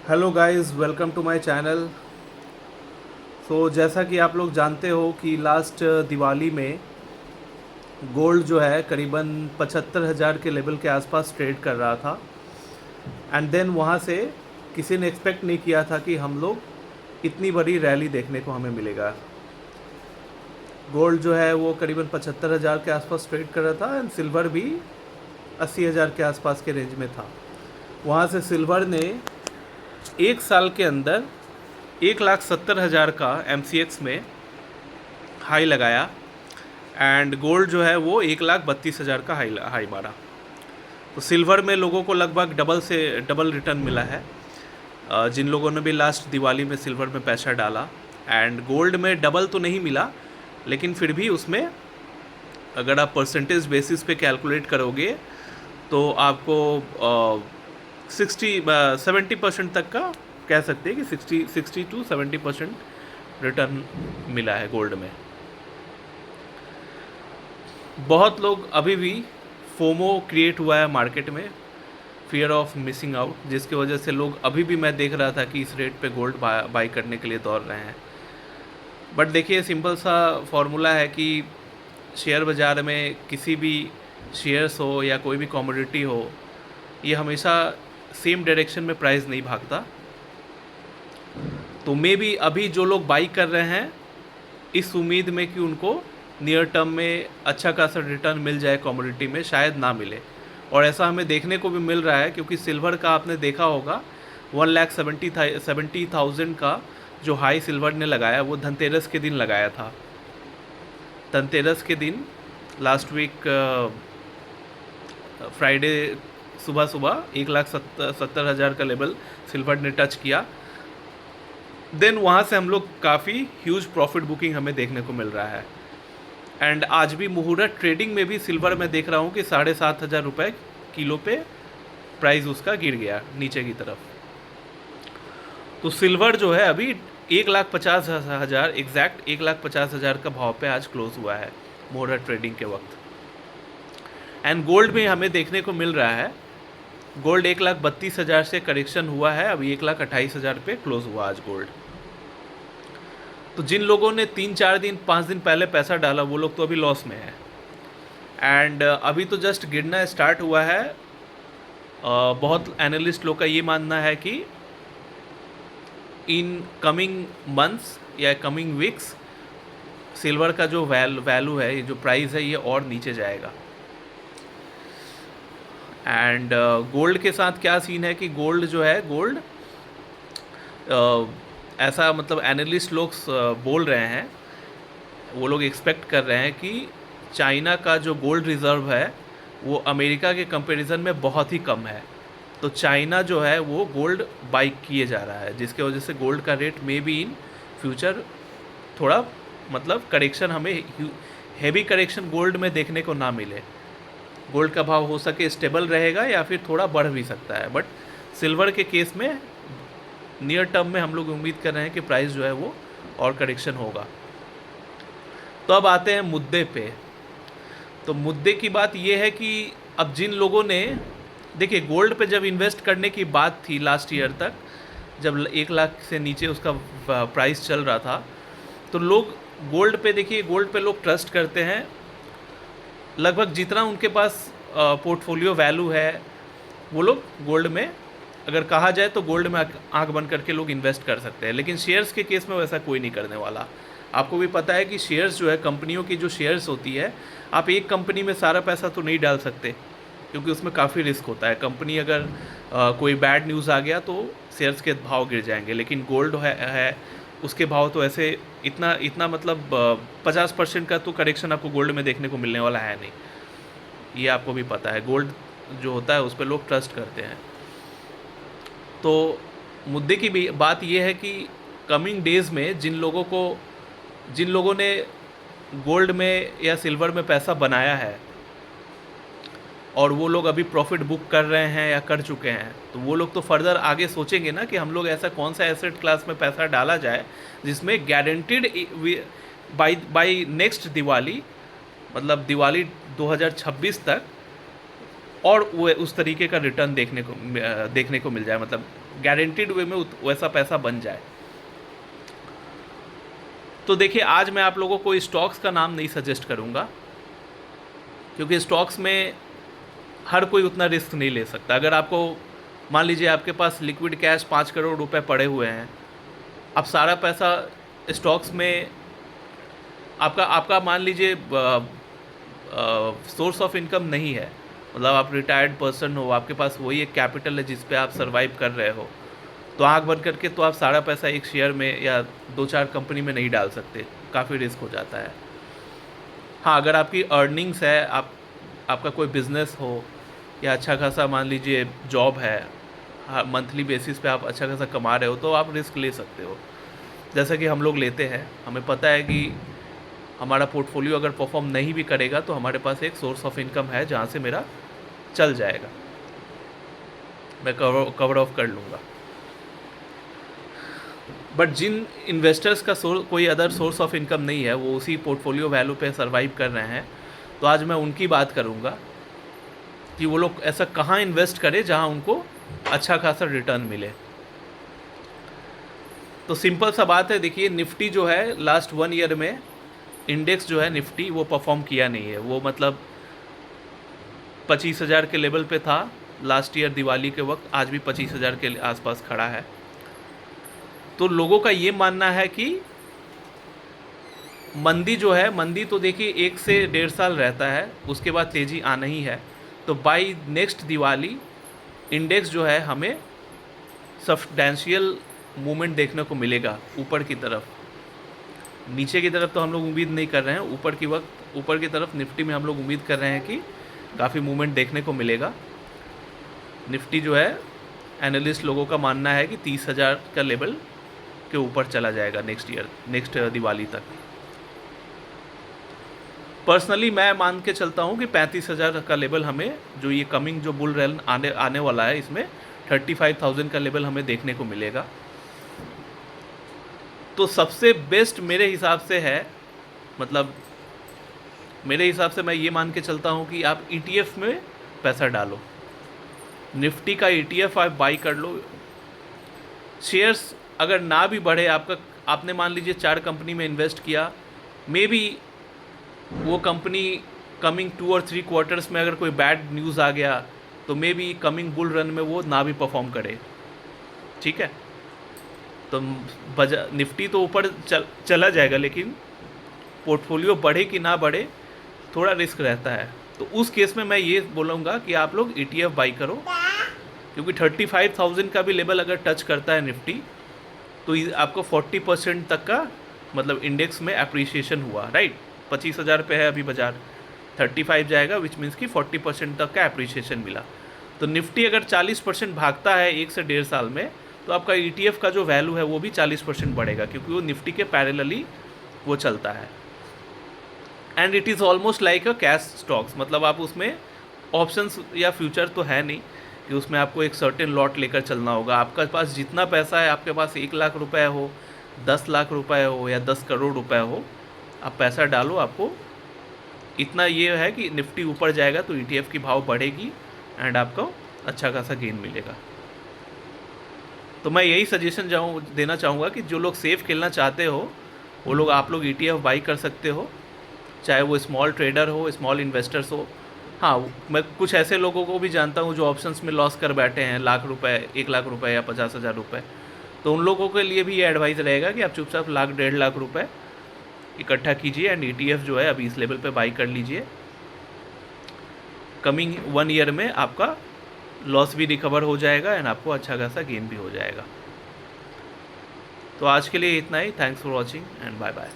Hello guys, welcome to my channel. जैसा कि आप लोग जानते हो कि लास्ट दिवाली में गोल्ड जो है करीबन 75,000 के लेवल के आसपास ट्रेड कर रहा था। एंड देन वहाँ से किसी ने एक्सपेक्ट नहीं किया था कि हम लोग इतनी बड़ी रैली देखने को हमें मिलेगा। गोल्ड जो है वो करीबन 75,000 के आसपास ट्रेड कर रहा था एंड सिल्वर भी 80,000 के आसपास के रेंज में था। वहाँ से सिल्वर ने एक साल के अंदर 1,70,000 का MCX में हाई लगाया एंड गोल्ड जो है वो 1,32,000 का हाई मारा। तो सिल्वर में लोगों को लगभग डबल से डबल रिटर्न मिला है, जिन लोगों ने भी लास्ट दिवाली में सिल्वर में पैसा डाला। एंड गोल्ड में डबल तो नहीं मिला, लेकिन फिर भी उसमें अगर आप परसेंटेज बेसिस पे कैलकुलेट करोगे तो आपको 70% तक का कह सकते हैं कि 60 टू 70% रिटर्न मिला है गोल्ड में। बहुत लोग अभी भी फोमो क्रिएट हुआ है मार्केट में, फियर ऑफ मिसिंग आउट, जिसकी वजह से लोग अभी भी, मैं देख रहा था कि इस रेट पे गोल्ड बाई करने के लिए दौड़ रहे हैं। बट देखिए, सिंपल सा फॉर्मूला है कि शेयर बाज़ार में किसी भी शेयर्स हो या कोई भी कमोडिटी हो, ये हमेशा सेम डायरेक्शन में प्राइस नहीं भागता। तो मे बी अभी जो लोग बाई कर रहे हैं इस उम्मीद में कि उनको नियर टर्म में अच्छा खासा रिटर्न मिल जाए कमोडिटी में, शायद ना मिले। और ऐसा हमें देखने को भी मिल रहा है, क्योंकि सिल्वर का आपने देखा होगा 1,70,000 का जो हाई सिल्वर ने लगाया वो धनतेरस के दिन लगाया था। धनतेरस के दिन लास्ट वीक फ्राइडे सुबह सुबह 1,70,000 का लेवल सिल्वर ने टच किया। देन वहाँ से हम लोग काफ़ी ह्यूज प्रॉफिट बुकिंग हमें देखने को मिल रहा है। एंड आज भी मुहूर्त ट्रेडिंग में भी सिल्वर मैं देख रहा हूँ कि 7,500 रुपये किलो पे प्राइस उसका गिर गया नीचे की तरफ। तो सिल्वर जो है अभी 1,50,000 एग्जैक्ट 1,50,000 का भाव पे आज क्लोज हुआ है मुहूर्त ट्रेडिंग के वक्त। एंड गोल्ड में हमें देखने को मिल रहा है, गोल्ड 1,32,000 से करेक्शन हुआ है, अभी 1,28,000 पे क्लोज हुआ आज गोल्ड। तो जिन लोगों ने 3-4 दिन 5 दिन पहले पैसा डाला वो लोग तो अभी लॉस में है। एंड अभी तो जस्ट गिरना स्टार्ट हुआ है। बहुत एनालिस्ट लोग का ये मानना है कि इन कमिंग मंथ्स या कमिंग वीक्स सिल्वर का जो वैल्यू है, ये जो प्राइस है, ये और नीचे जाएगा। एंड गोल्ड के साथ क्या सीन है कि गोल्ड जो है, गोल्ड ऐसा मतलब एनालिस्ट लोग बोल रहे हैं, वो लोग एक्सपेक्ट कर रहे हैं कि चाइना का जो गोल्ड रिज़र्व है वो अमेरिका के कंपैरिजन में बहुत ही कम है। तो चाइना जो है वो गोल्ड बाई किए जा रहा है, जिसके वजह से गोल्ड का रेट में भी इन फ्यूचर थोड़ा मतलब करेक्शन, हमें हैवी करेक्शन गोल्ड में देखने को ना मिले। गोल्ड का भाव हो सके स्टेबल रहेगा या फिर थोड़ा बढ़ भी सकता है। बट सिल्वर के केस में नियर टर्म में हम लोग उम्मीद कर रहे हैं कि प्राइस जो है वो और करेक्शन होगा। तो अब आते हैं मुद्दे पे। तो मुद्दे की बात ये है कि अब जिन लोगों ने, देखिए, गोल्ड पे जब इन्वेस्ट करने की बात थी लास्ट ईयर तक, जब 1 लाख से नीचे उसका प्राइस चल रहा था, तो लोग गोल्ड पे, देखिए, गोल्ड पे लोग ट्रस्ट करते हैं। लगभग जितना उनके पास पोर्टफोलियो वैल्यू है वो लोग गोल्ड में, अगर कहा जाए तो गोल्ड में आंख बंद करके लोग इन्वेस्ट कर सकते हैं। लेकिन शेयर्स के केस में वैसा कोई नहीं करने वाला। आपको भी पता है कि शेयर्स जो है, कंपनियों की जो शेयर्स होती है, आप एक कंपनी में सारा पैसा तो नहीं डाल सकते, क्योंकि उसमें काफ़ी रिस्क होता है। कंपनी अगर कोई बैड न्यूज़ आ गया तो शेयर्स के भाव गिर जाएंगे। लेकिन गोल्ड है उसके भाव तो ऐसे इतना मतलब 50% का तो करेक्शन आपको गोल्ड में देखने को मिलने वाला है नहीं। ये आपको भी पता है, गोल्ड जो होता है उस पर लोग ट्रस्ट करते हैं। तो मुद्दे की भी बात यह है कि कमिंग डेज़ में जिन लोगों ने गोल्ड में या सिल्वर में पैसा बनाया है और वो लोग अभी प्रॉफिट बुक कर रहे हैं या कर चुके हैं, तो वो लोग तो फर्दर आगे सोचेंगे ना कि हम लोग ऐसा कौन सा एसेट क्लास में पैसा डाला जाए जिसमें गारंटीड बाई नेक्स्ट दिवाली, मतलब दिवाली 2026 तक और वो उस तरीके का रिटर्न देखने को मिल जाए, मतलब गारंटीड वे में वैसा पैसा बन जाए। तो देखिए, आज मैं आप लोगों को स्टॉक्स का नाम नहीं सजेस्ट करूँगा, क्योंकि स्टॉक्स में हर कोई उतना रिस्क नहीं ले सकता। अगर आपको मान लीजिए आपके पास लिक्विड कैश 5 करोड़ रुपए पड़े हुए हैं, अब सारा पैसा स्टॉक्स में आपका आपका मान लीजिए सोर्स ऑफ इनकम नहीं है, मतलब आप रिटायर्ड पर्सन हो, आपके पास वही एक कैपिटल है जिस पे आप सर्वाइव कर रहे हो, तो आंख बंद करके तो आप सारा पैसा एक शेयर में या 2-4 कंपनी में नहीं डाल सकते, काफ़ी रिस्क हो जाता है। हाँ, अगर आपकी अर्निंग्स है, आपका कोई बिज़नेस हो या अच्छा खासा मान लीजिए जॉब है, मंथली बेसिस पे आप अच्छा खासा कमा रहे हो, तो आप रिस्क ले सकते हो, जैसा कि हम लोग लेते हैं। हमें पता है कि हमारा पोर्टफोलियो अगर परफॉर्म नहीं भी करेगा तो हमारे पास एक सोर्स ऑफ इनकम है जहाँ से मेरा चल जाएगा, मैं कवर ऑफ कर लूँगा। बट जिन इन्वेस्टर्स का कोई अदर सोर्स ऑफ इनकम नहीं है, वो उसी पोर्टफोलियो वैल्यू पे सर्वाइव कर रहे हैं, तो आज मैं उनकी बात करूँगा कि वो लोग ऐसा कहाँ इन्वेस्ट करें जहाँ उनको अच्छा खासा रिटर्न मिले। तो सिंपल सा बात है, देखिए निफ्टी जो है लास्ट 1 ईयर में इंडेक्स जो है निफ्टी वो परफॉर्म किया नहीं है, वो मतलब 25,000 के लेवल पे था लास्ट ईयर दिवाली के वक्त, आज भी 25,000 के आसपास खड़ा है। तो लोगों का ये मानना है कि मंदी जो है, मंदी तो देखिए 1 से 1.5 साल रहता है, उसके बाद तेज़ी आना ही है। तो बाई नेक्स्ट दिवाली इंडेक्स जो है हमें सब्सटेंशियल मूवमेंट देखने को मिलेगा ऊपर की तरफ। नीचे की तरफ तो हम लोग उम्मीद नहीं कर रहे हैं, ऊपर की तरफ निफ्टी में हम लोग उम्मीद कर रहे हैं कि काफ़ी मूवमेंट देखने को मिलेगा। निफ्टी जो है एनालिस्ट लोगों का मानना है कि 30,000 का लेवल के ऊपर चला जाएगा नेक्स्ट दिवाली तक। पर्सनली मैं मान के चलता हूँ कि 35,000 का लेवल हमें, जो ये कमिंग जो बुल रन आने वाला है, इसमें 35,000 का लेवल हमें देखने को मिलेगा। तो सबसे बेस्ट मेरे हिसाब से है, मतलब मेरे हिसाब से मैं ये मान के चलता हूँ कि आप ETF में पैसा डालो, निफ्टी का ETF आप बाई कर लो। शेयर्स अगर ना भी बढ़े आपने मान लीजिए 4 कंपनी में इन्वेस्ट किया, मे बी वो कंपनी कमिंग 2 और 3 क्वार्टर्स में अगर कोई बैड न्यूज़ आ गया तो may be coming bull run में वो ना भी परफॉर्म करे, ठीक है। तो निफ्टी तो ऊपर चला जाएगा, लेकिन पोर्टफोलियो बढ़े कि ना बढ़े थोड़ा रिस्क रहता है। तो उस केस में मैं ये बोलूँगा कि आप लोग ETF बाई करो, क्योंकि 35,000 का भी लेवल अगर टच करता है निफ्टी तो आपको 40% तक का मतलब इंडेक्स में अप्रिसिएशन हुआ, राइट। 25,000 पे है अभी बाज़ार, 35 जाएगा, विच मीन्स कि 40% तक का अप्रिसिएशन मिला। तो निफ्टी अगर 40% भागता है 1 से 1.5 साल में, तो आपका ETF का जो वैल्यू है वो भी 40% बढ़ेगा, क्योंकि वो निफ्टी के पैरेलली वो चलता है। And it is almost like a cash stocks, मतलब आप उसमें ऑप्शंस या फ्यूचर तो है नहीं कि उसमें आपको एक सर्टेन लॉट लेकर चलना होगा। आपके पास जितना पैसा है, आपके पास 1 लाख रुपए हो, 10 लाख रुपए हो या 10 करोड़ रुपए हो, आप पैसा डालो, आपको इतना ये है कि निफ्टी ऊपर जाएगा तो ETF की भाव बढ़ेगी एंड आपको अच्छा खासा गेन मिलेगा। तो मैं यही सजेशन देना चाहूँगा कि जो लोग सेफ खेलना चाहते हो वो लोग आप लोग ETF बाई कर सकते हो, चाहे वो स्मॉल ट्रेडर हो, स्मॉल इन्वेस्टर्स हो। हाँ, मैं कुछ ऐसे लोगों को भी जानता हूँ जो ऑप्शंस में लॉस कर बैठे हैं, लाख रुपए, 1 लाख रुपए या 50,000 रुपये। तो उन लोगों के लिए भी ये एडवाइस रहेगा कि आप चुपचाप लाख 1.5 लाख रुपए इकट्ठा कीजिए एंड ETF जो है अभी इस लेवल पे बाई कर लीजिए। कमिंग 1 ईयर में आपका लॉस भी रिकवर हो जाएगा एंड आपको अच्छा खासा गेन भी हो जाएगा। तो आज के लिए इतना ही। Thanks for watching and bye bye.